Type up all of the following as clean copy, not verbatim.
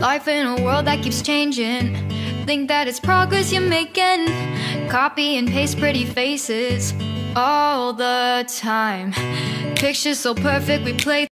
Life in a world that keeps changing. Think that it's progress you're making. Copy and paste pretty faces all the time. Pictures so perfect we play.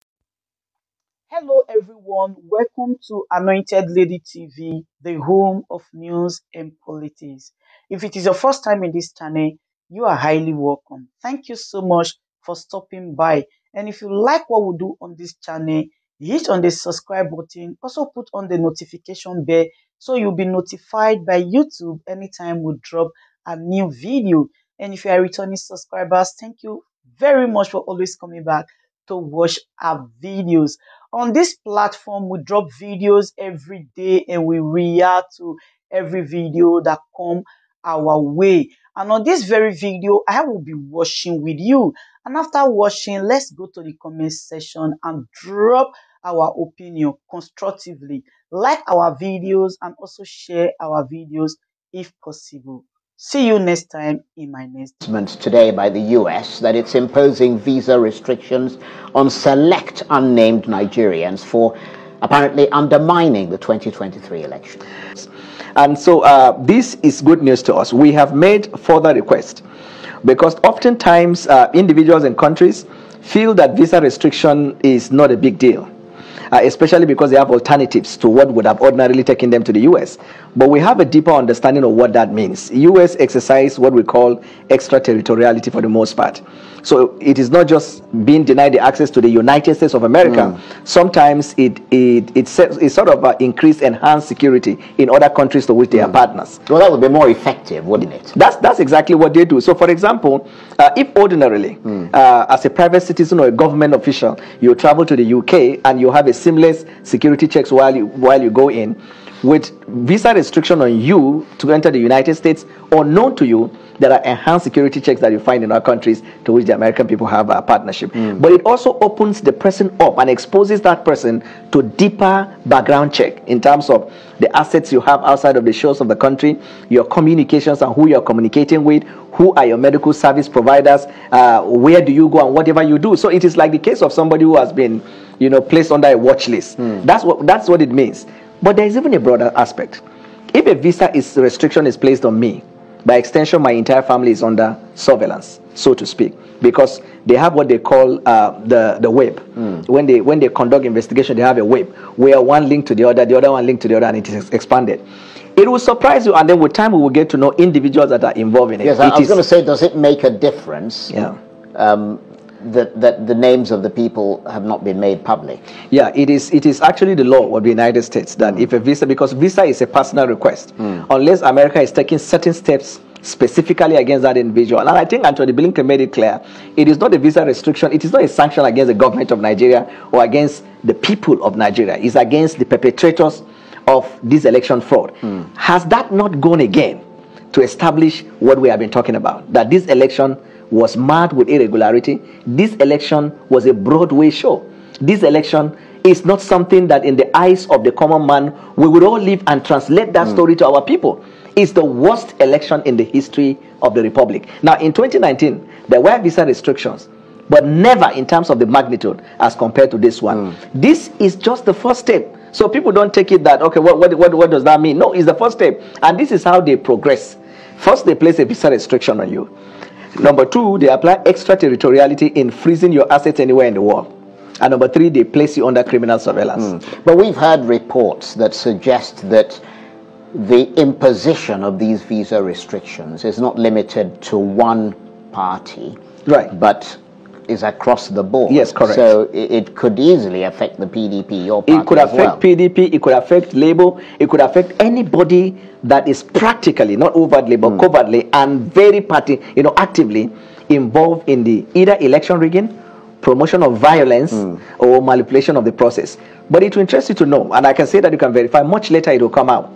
Hello everyone, welcome to Anointed Lady TV, the home of news and politics. If it is your first time in this channel, you are highly welcome. Thank you so much for stopping by. And if you like what we do on this channel, hit on the subscribe button. Also put on the notification bell so you'll be notified by YouTube anytime we drop a new video. And if you are returning subscribers, thank you very much for always coming back to watch our videos. On this platform, we drop videos every day and we react to every video that come our way. And on this very video, I will be watching with you. And after watching, let's go to the comment section and drop our opinion constructively. Like our videos and also share our videos if possible. See you next time in my next announcement today by the US that it's imposing visa restrictions on select unnamed Nigerians for apparently undermining the 2023 election. And so this is good news to us. We have made further requests because oftentimes individuals and countries feel that visa restriction is not a big deal. Especially because they have alternatives to what would have ordinarily taken them to the US. But we have a deeper understanding of what that means. US exercise what we call extraterritoriality for the most part. So it is not just being denied the access to the United States of America. Sometimes it sort of increased enhanced security in other countries to which they are partners. Well, that would be more effective, wouldn't it? That's exactly what they do. So for example, if ordinarily, as a private citizen or a government official, you travel to the UK and you have a seamless security checks while you go in, with visa restriction on you to enter the United States, unknown to you, there are enhanced security checks that you find in our countries to which the American people have a partnership. But it also opens the person up and exposes that person to deeper background check in terms of the assets you have outside of the shores of the country, your communications and who you're communicating with, who are your medical service providers, where do you go and whatever you do. So it is like the case of somebody who has been, placed under a watch list. That's what it means. But there is even a broader aspect. If a visa restriction is placed on me, by extension, my entire family is under surveillance, so to speak, because they have what they call the web. When they conduct investigation, they have a web where one linked to the other one linked to the other, and it is expanded. It will surprise you, and then with time we will get to know individuals that are involved in it. Yes, I was going to say, does it make a difference? Yeah. That the names of the people have not been made public? Yeah, it is actually the law of the United States that if a visa, because visa is a personal request, unless America is taking certain steps specifically against that individual. And I think Anthony Blinken made it clear, it is not a visa restriction, it is not a sanction against the government of Nigeria or against the people of Nigeria. It's against the perpetrators of this election fraud. Has that not gone again to establish what we have been talking about? That this election was marred with irregularity. This election was a Broadway show. This election is not something that in the eyes of the common man we would all live and translate that story to our people. It's the worst election in the history of the Republic. Now in 2019, there were visa restrictions, but never in terms of the magnitude as compared to this one. This is just the first step. So people don't take it that, okay, what does that mean? No, it's the first step. And this is how they progress. First, they place a visa restriction on you. Number two, they apply extraterritoriality in freezing your assets anywhere in the world. And number three, they place you under criminal surveillance. But we've heard reports that suggest that the imposition of these visa restrictions is not limited to one party, right, but is across the board. Yes, correct. So it could easily affect the PDP, your party. It could affect PDP, it could affect Labour, it could affect anybody that is practically, not overtly, but covertly and very actively involved in the either election rigging, promotion of violence, or manipulation of the process. But it will interest you to know, and I can say that you can verify, much later it will come out.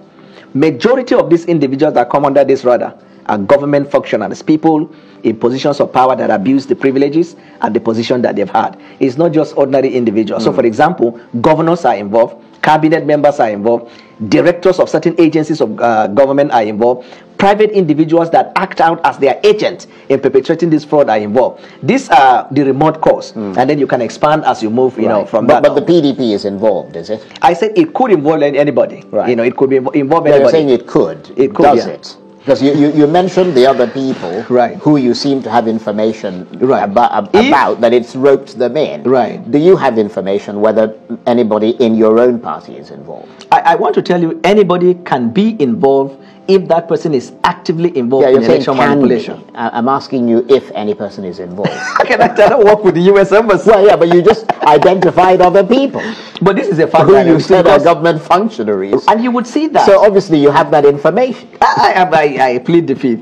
Majority of these individuals that come under this radar are government functionaries, people in positions of power that abuse the privileges and the position that they've had. It's not just ordinary individuals. So for example, governors are involved, cabinet members are involved, directors of certain agencies of government are involved, private individuals that act out as their agent in perpetrating this fraud are involved. These are the remote cause, and then you can expand as you move, from that. But the PDP is involved, is it? I said it could involve anybody. Right. It could be involve You're anybody. saying it could. It could, Does yeah. it? Because you mentioned the other people Right. who you seem to have information Right. about that it's roped them in. Right. Do you have information whether anybody in your own party is involved? I want to tell you, anybody can be involved if that person is actively involved in election manipulation. I'm asking you if any person is involved. Okay, I don't work with the U.S. Embassy. Well, yeah, but you just identified other people But this is a fact who that you is said are because- government functionaries. and you would see that. So obviously you have that information. I plead defeat.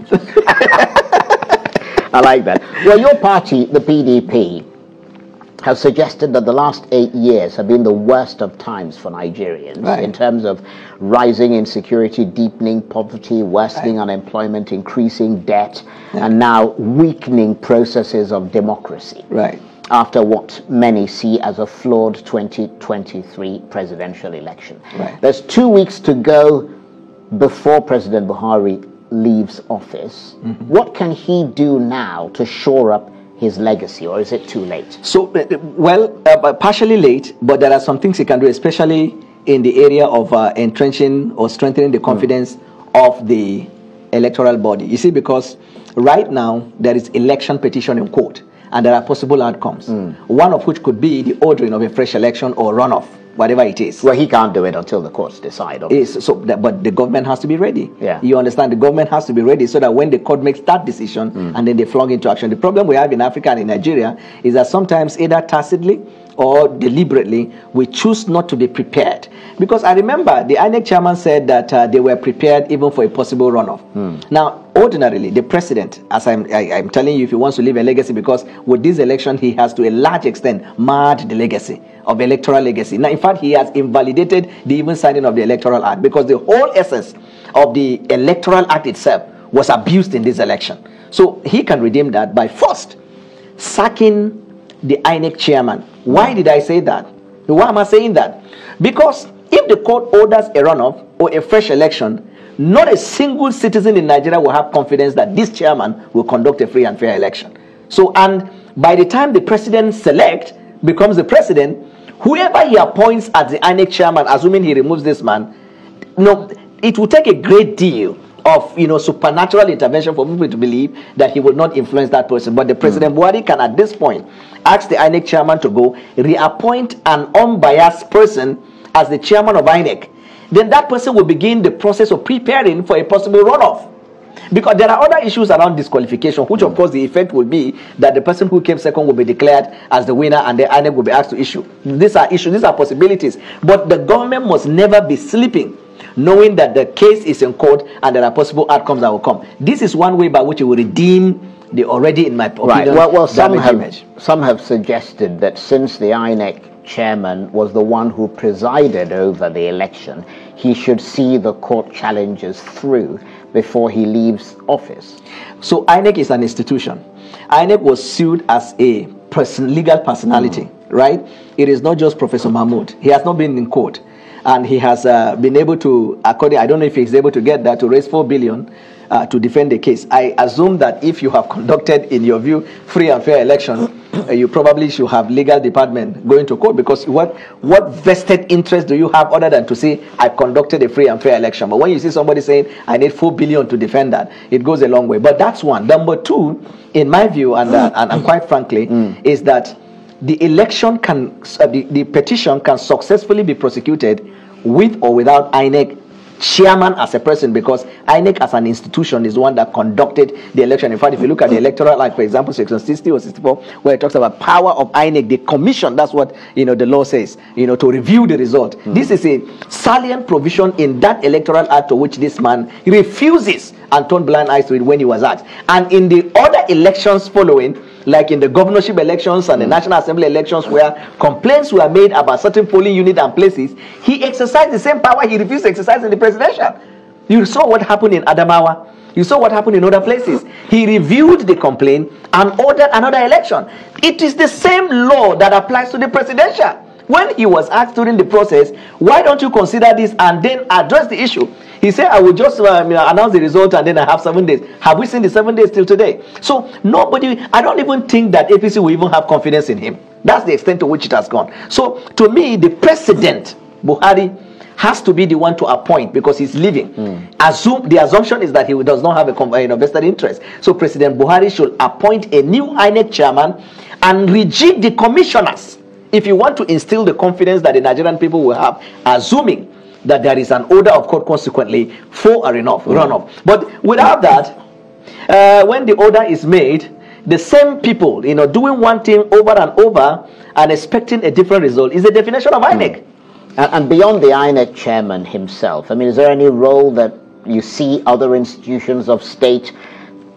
I like that. Well, your party, the PDP, has suggested that the last 8 years have been the worst of times for Nigerians Right. in terms of rising insecurity, deepening poverty, worsening unemployment, increasing debt, and now weakening processes of democracy. Right. After what many see as a flawed 2023 presidential election. Right. There's 2 weeks to go before President Buhari leaves office. What can he do now to shore up his legacy, or is it too late? So, partially late, but there are some things he can do, especially in the area of entrenching or strengthening the confidence of the electoral body. You see, because right now there is election petition in court, and there are possible outcomes. One of which could be the ordering of a fresh election or runoff, whatever it is. Well, he can't do it until the courts decide. But the government has to be ready. Yeah. You understand? The government has to be ready so that when the court makes that decision and then they flung into action. The problem we have in Africa and in Nigeria is that sometimes either tacitly or deliberately we choose not to be prepared. Because I remember the Inec chairman said that they were prepared even for a possible runoff. Now, ordinarily, the president, as I'm telling you, if he wants to leave a legacy, because with this election he has to a large extent marred the legacy of electoral legacy. Now, in fact, he has invalidated the even signing of the Electoral Act, because the whole essence of the Electoral Act itself was abused in this election. So he can redeem that by first sacking the INEC chairman. Why did I say that? Why am I saying that? Because if the court orders a runoff or a fresh election, not a single citizen in Nigeria will have confidence that this chairman will conduct a free and fair election. So, and by the time the president becomes the president, whoever he appoints as the INEC chairman, assuming he removes this man, it will take a great deal of supernatural intervention for people to believe that he would not influence that person. But the President Buhari can at this point ask the INEC chairman to go reappoint an unbiased person as the chairman of INEC. Then that person will begin the process of preparing for a possible runoff. Because there are other issues around disqualification, which of course the effect will be that the person who came second will be declared as the winner and the INEC will be asked to issue. These are issues, these are possibilities. But the government must never be sleeping, knowing that the case is in court and there are possible outcomes that will come. This is one way by which it will redeem the already, in my opinion, well, some image. have suggested that since the INEC chairman was the one who presided over the election, he should see the court challenges through before he leaves office. So INEC is an institution. INEC was sued as a legal personality, right? It is not just Professor Mahmoud. He has not been in court. And he has been able to, I don't know if he's able to get that, to raise 4 billion to defend the case. I assume that if you have conducted, in your view, free and fair election, you probably should have legal department going to court, because what vested interest do you have other than to say, I conducted a free and fair election? But when you see somebody saying, I need 4 billion to defend that, it goes a long way. But that's one. Number two, in my view, and quite frankly, is that the election the petition can successfully be prosecuted with or without INEC chairman as a person, because INEC as an institution is the one that conducted the election. In fact, if you look at the Electoral Act, for example, section 60 or 64, where it talks about power of INEC, the commission, that's what the law says, to review the result. This is a salient provision in that Electoral Act to which this man refuses and turned blind eyes to it when he was asked. And in the other elections following, like in the governorship elections and the National Assembly elections, where complaints were made about certain polling units and places, he exercised the same power he refused to exercise in the presidential. You saw what happened in Adamawa. You saw what happened in other places. He reviewed the complaint and ordered another election. It is the same law that applies to the presidential. when he was asked during the process, why don't you consider this and then address the issue? He said, I will just announce the result and then I have 7 days. Have we seen the 7 days till today? So nobody, I don't even think that APC will even have confidence in him. That's the extent to which it has gone. So to me, the president, Buhari, has to be the one to appoint because he's leaving. The assumption is that he does not have a vested interest. So President Buhari should appoint a new INEC chairman and rejig the commissioners if you want to instill the confidence that the Nigerian people will have, assuming that there is an order of court consequently for a runoff. But without that, when the order is made, the same people, doing one thing over and over and expecting a different result is the definition of INEC. And beyond the INEC chairman himself, I mean, is there any role that you see other institutions of state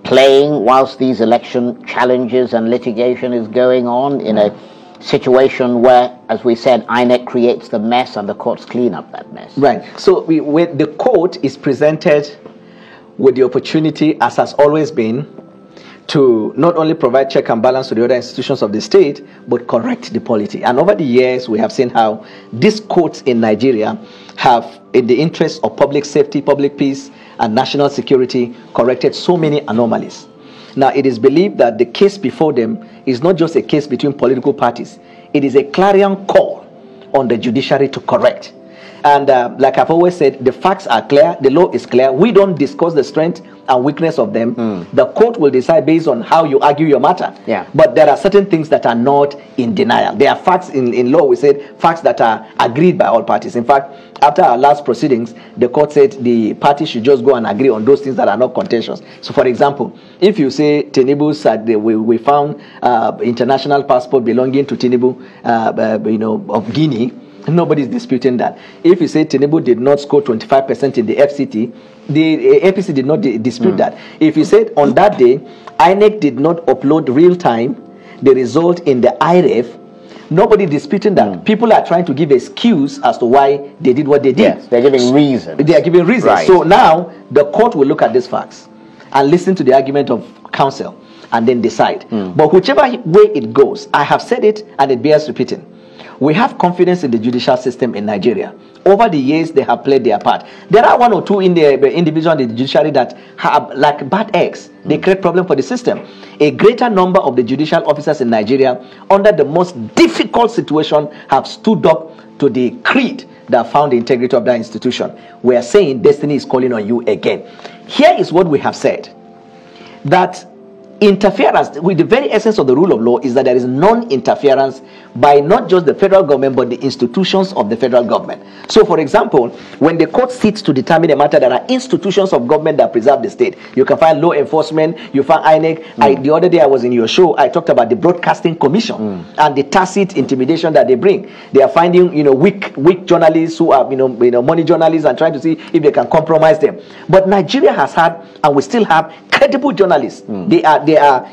playing whilst these election challenges and litigation is going on in a situation where, as we said, INEC creates the mess and the courts clean up that mess? Right. So when the court is presented with the opportunity, as has always been, to not only provide check and balance to the other institutions of the state, but correct the polity. And over the years, we have seen how these courts in Nigeria have, in the interest of public safety, public peace, and national security, corrected so many anomalies. Now, it is believed that the case before them is not just a case between political parties. It is a clarion call on the judiciary to correct. And like I've always said, the facts are clear, the law is clear. We don't discuss the strength and weakness of them. The court will decide based on how you argue your matter. Yeah. But there are certain things that are not in denial. There are facts in law, we said, facts that are agreed by all parties. In fact, after our last proceedings, the court said the parties should just go and agree on those things that are not contentious. So, for example, if you say Tinubu said we found international passport belonging to Tinubu, of Guinea, nobody is disputing that. If you say Tinubu did not score 25% in the FCT, the APC did not dispute that. If you said on that day, INEC did not upload real time the result in the IREF, nobody disputing that. People are trying to give excuse as to why they did what they did. Yes, they're giving reasons. They are giving reasons. Right. So now the court will look at these facts and listen to the argument of counsel and then decide. But whichever way it goes, I have said it and it bears repeating. We have confidence in the judicial system in Nigeria. Over the years, they have played their part. There are one or two in the individuals in the judiciary that have, like bad eggs, they create problem for the system. A greater number of the judicial officers in Nigeria, under the most difficult situation, have stood up to the creed that found the integrity of that institution. We are saying destiny is calling on you again. Here is what we have said, that interference with the very essence of the rule of law is that there is non-interference by not just the federal government but the institutions of the federal government. So, for example, when the court sits to determine a matter, there are institutions of government that preserve the state. You can find law enforcement, you find INEC. The other day I was in your show, I talked about the Broadcasting Commission and the tacit intimidation that they bring. They are finding weak journalists who are money journalists and trying to see if they can compromise them. But Nigeria has had, and we still have, credible journalists. They are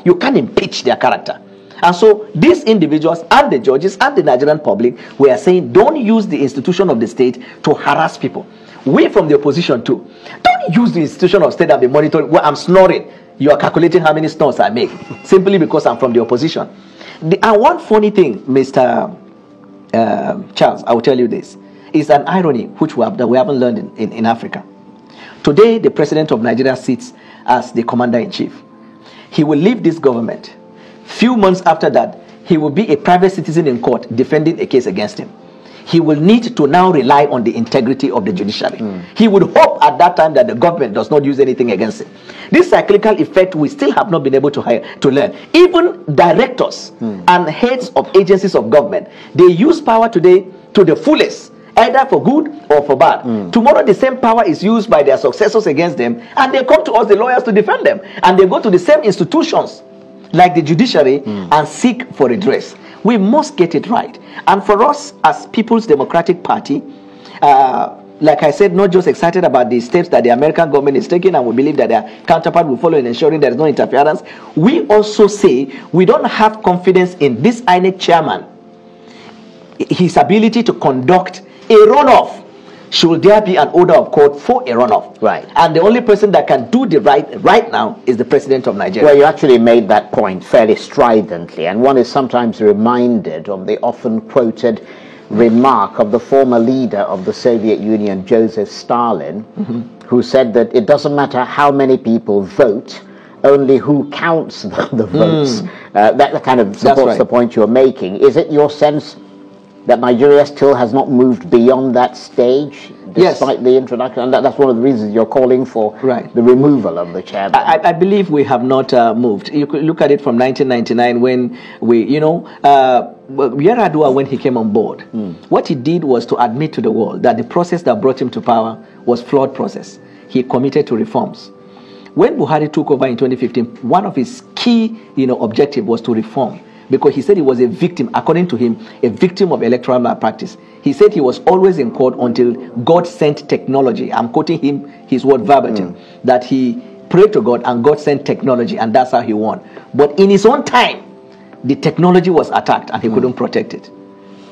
you can't impeach their character. And so these individuals and the judges and the Nigerian public, we are saying don't use the institution of the state to harass people. We from the opposition too, don't use the institution of state and be monitoring. Well, I'm snoring, you are calculating how many snores I make simply because I'm from the opposition. And one funny thing, Mr. Charles, I will tell you this, is an irony which that we haven't learned in Africa. Today, the president of Nigeria sits as the commander-in-chief. He will leave this government. Few months after that, he will be a private citizen in court defending a case against him. He will need to now rely on the integrity of the judiciary. He would hope at that time that the government does not use anything against him. This cyclical effect we still have not been able to learn. Even directors and heads of agencies of government, they use power today to the fullest, either for good or for bad. Tomorrow the same power is used by their successors against them, and they come to us, the lawyers, to defend them. And they go to the same institutions like the judiciary and seek for redress. We must get it right. And for us as People's Democratic Party, like I said, not just excited about the steps that the American government is taking, and we believe that their counterpart will follow in ensuring there is no interference. We also say we don't have confidence in this INEC chairman, his ability to conduct a runoff, should there be an order of court for a runoff. Right. And the only person that can do the right now is the president of Nigeria. Well, you actually made that point fairly stridently, and one is sometimes reminded of the often quoted remark of the former leader of the Soviet Union, Joseph Stalin, who said that it doesn't matter how many people vote, only who counts the votes. That kind of supports the point you're making. Is it your sense that Nigeria still has not moved beyond that stage, despite the introduction? And that's one of the reasons you're calling for the removal of the chairman. I believe we have not moved. You could look at it from 1999 when we, Yar'Adua, when he came on board, what he did was to admit to the world that the process that brought him to power was flawed process. He committed to reforms. When Buhari took over in 2015, one of his key, objective was to reform, because he said he was a victim, according to him, a victim of electoral malpractice. He said he was always in court until God sent technology. I'm quoting him, his word verbatim, that he prayed to God and God sent technology, and that's how he won. But in his own time, the technology was attacked and he couldn't protect it.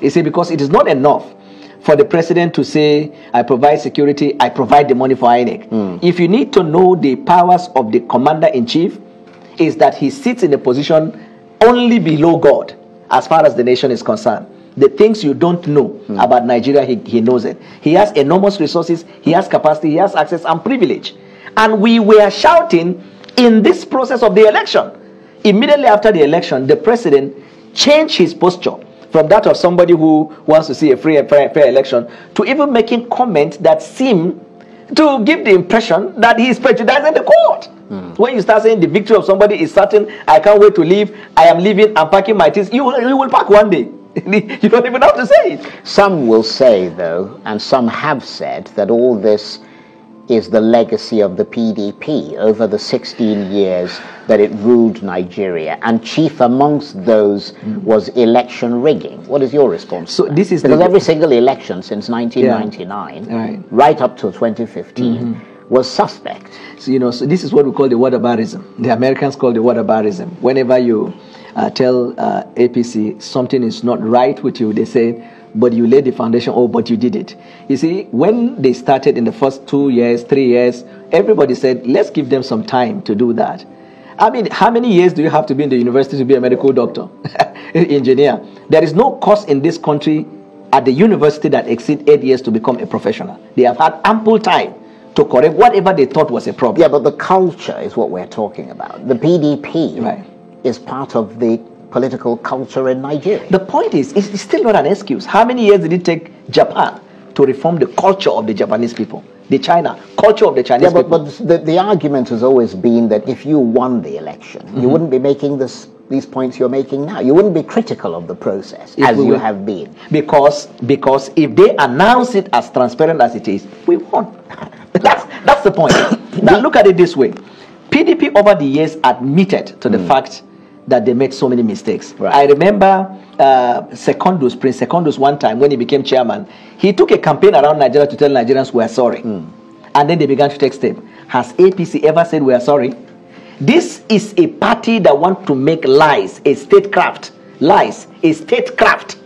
You see, because it is not enough for the president to say, I provide security, I provide the money for Inec. If you need to know the powers of the commander-in-chief, is that he sits in a position only below God as far as the nation is concerned. The things you don't know about Nigeria, he knows it. He has enormous resources, he has capacity, he has access and privilege. And we were shouting in this process of the election. Immediately after the election, the president changed his posture from that of somebody who wants to see a free and fair election to even making comments that seem to give the impression that he is prejudicing the court. When you start saying the victory of somebody is certain, I can't wait to leave, I am leaving, I'm packing my things, you will pack one day. You don't even have to say it. Some will say, though, and some have said, that all this is the legacy of the PDP over the 16 years that it ruled Nigeria, and chief amongst those was election rigging. What is your response? So this is because every single election since 1999, right up to 2015, was suspect. So, so this is what we call the whataboutism. The Americans call the whataboutism. Whenever you tell APC something is not right with you, they say, but you laid the foundation, but you did it. You see, when they started in the first 2 years, 3 years, everybody said, let's give them some time to do that. I mean, how many years do you have to be in the university to be a medical doctor, engineer? There is no course in this country at the university that exceeds 8 years to become a professional. They have had ample time to correct whatever they thought was a problem. Yeah, but the culture is what we're talking about. The PDP is part of the political culture in Nigeria. The point is, it's still not an excuse. How many years did it take Japan to reform the culture of the Japanese people? The China, culture of the Chinese people. But the argument has always been that if you won the election, you wouldn't be making these points you're making now. You wouldn't be critical of the process, as you have been. Because if they announce it as transparent as it is, we won. That's the point. Now look at it this way. PDP over the years admitted to the fact that they made so many mistakes. I remember Prince Secondus one time when he became chairman, he took a campaign around Nigeria to tell Nigerians we are sorry. And then they began to take steps. Has APC ever said we are sorry? This is a party that wants to make lies a statecraft. Lies, a statecraft.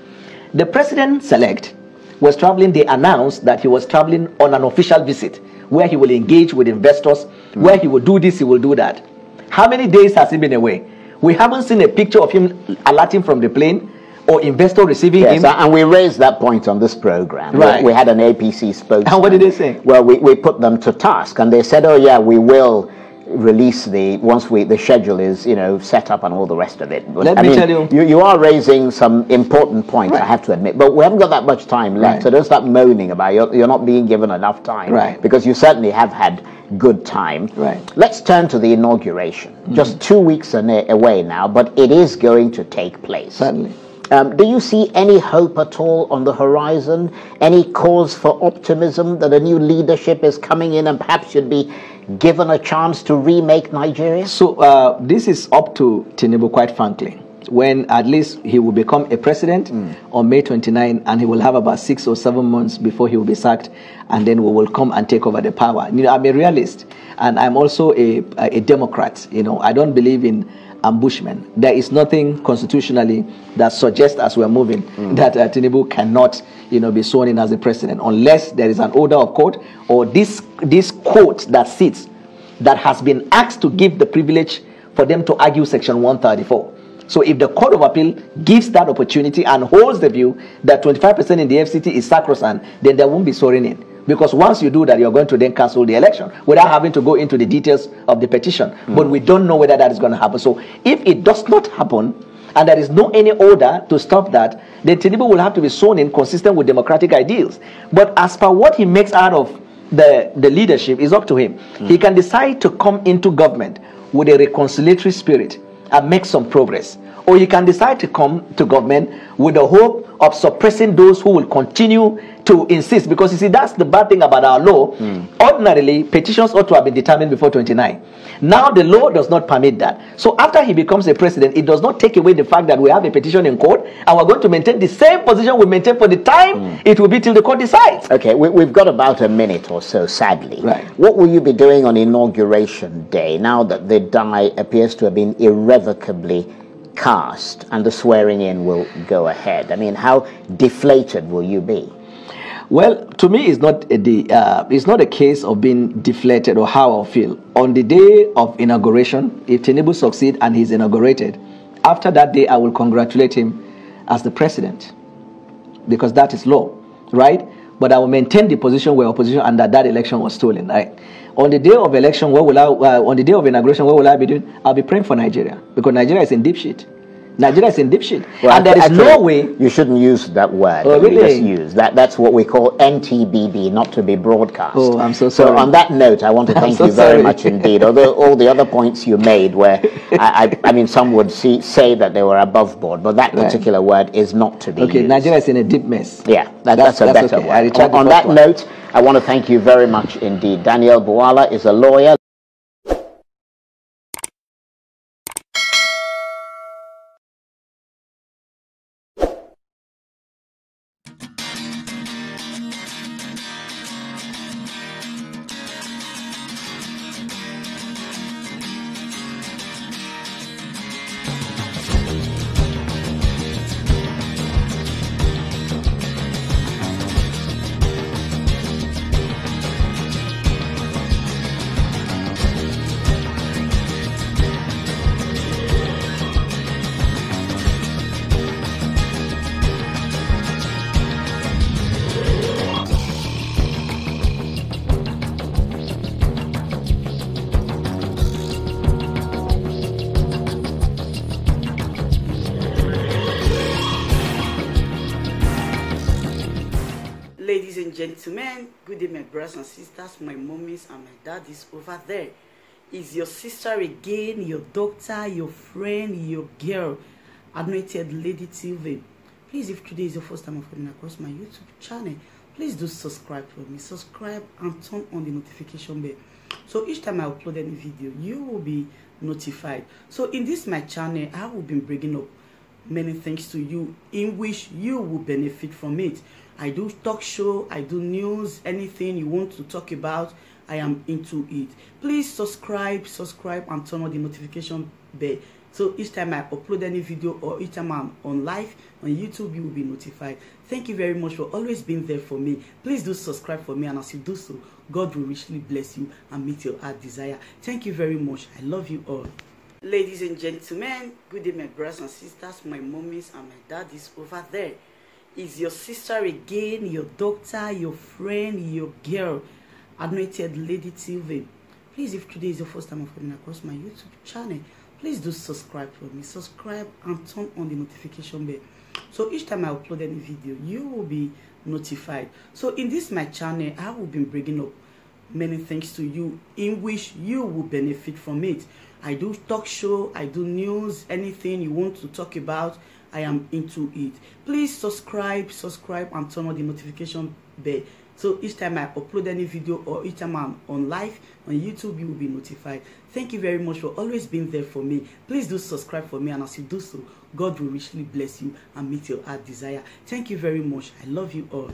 The president-elect was traveling, they announced that he was traveling on an official visit where he will engage with investors, where he will do this, he will do that. How many days has he been away? We haven't seen a picture of him alerting from the plane or investor receiving him. And we raised that point on this program. We had an APC spokesman. And what did they say? Well, we put them to task, and they said, oh yeah, we will release once the schedule is set up and all the rest of it. But, Let me tell you, you are raising some important points, I have to admit, but we haven't got that much time left, so don't start moaning about you're not being given enough time, because you certainly have had good time. Let's turn to the inauguration. Just 2 weeks away now, but it is going to take place. Certainly. Do you see any hope at all on the horizon? Any cause for optimism that a new leadership is coming in and perhaps should be given a chance to remake Nigeria? So this is up to Tírøūble, quite frankly. When at least he will become a president on May 29, and he will have about 6 or 7 months before he will be sacked, and then we will come and take over the power. I'm a realist, and I'm also a Democrat. I don't believe in ambushment. There is nothing constitutionally that suggests, as we're moving, that Tírøūble cannot be sworn in as the president unless there is an order of court or this court that sits that has been asked to give the privilege for them to argue Section 134. So if the Court of Appeal gives that opportunity and holds the view that 25% in the FCT is sacrosanct, then there won't be swearing in. Because once you do that, you're going to then cancel the election without having to go into the details of the petition. But we don't know whether that is going to happen. So if it does not happen, and there is no any order to stop that, then Tírøūble will have to be sworn in consistent with democratic ideals. But as per what he makes out of the leadership, is up to him. He can decide to come into government with a reconciliatory spirit and make some progress. Or he can decide to come to government with the hope of suppressing those who will continue to insist. Because you see, that's the bad thing about our law. Ordinarily, petitions ought to have been determined before 29. Now the law does not permit that. So after he becomes a president, it does not take away the fact that we have a petition in court and we're going to maintain the same position we maintain for the time it will be till the court decides. Okay, we've got about a minute or so, sadly. Right. What will you be doing on Inauguration Day now that the die appears to have been irrevocably cast and the swearing in will go ahead? I mean, how deflated will you be? Well, to me, it's not a case of being deflated or how I feel. On the day of inauguration, if Tírøūble succeeds and he's inaugurated, after that day, I will congratulate him as the president, because that is law, right? But I will maintain the position where opposition and that election was stolen, right? On the day of election, on the day of inauguration, what will I be doing? I'll be praying for Nigeria, because Nigeria is in deep shit. Nigeria is in deep shit. Well, and there is no way. You shouldn't use that word. Oh, really? You just use that. That's what we call NTBB, not to be broadcast. Oh, I'm so sorry. So on that note, I want to thank you very much indeed. Although all the other points you made were, I mean, some would say that they were above board, but that particular word is not to be used. Nigeria is in a deep mess. Yeah, that's a better word. On that note, I want to thank you very much indeed. Daniel Buwala is a lawyer. Ladies and gentlemen, good day, my brothers and sisters, my mummies and my daddies over there. Is your sister again, your doctor, your friend, your girl, Anointed Lady Tírøūble. Please, if today is your first time of coming across my YouTube channel, please do subscribe for me. Subscribe and turn on the notification bell. So each time I upload any video, you will be notified. So in this my channel, I will be bringing up many things to you in which you will benefit from it. I do talk show, I do news, anything you want to talk about, I am into it. Please subscribe and turn on the notification bell. So each time I upload any video or each time I'm on live on YouTube, you will be notified. Thank you very much for always being there for me. Please do subscribe for me, and as you do so, God will richly bless you and meet your heart desire. Thank you very much. I love you all. Ladies and gentlemen, good day, my brothers and sisters, my mummies and my daddies over there. Is your sister again, your doctor, your friend, your girl, Anointed Lady Tírøūble. Please, if today is your first time of coming across my YouTube channel, please do subscribe for me. Subscribe and turn on the notification bell. So each time I upload any video, you will be notified. So in this my channel, I will be bringing up many things to you in which you will benefit from it. I do talk show, I do news, anything you want to talk about, I am into it. Please subscribe and turn on the notification bell. So each time I upload any video or each time I'm on live on YouTube, you will be notified. Thank you very much for always being there for me. Please do subscribe for me, and as you do so, God will richly bless you and meet your heart desire. Thank you very much. I love you all.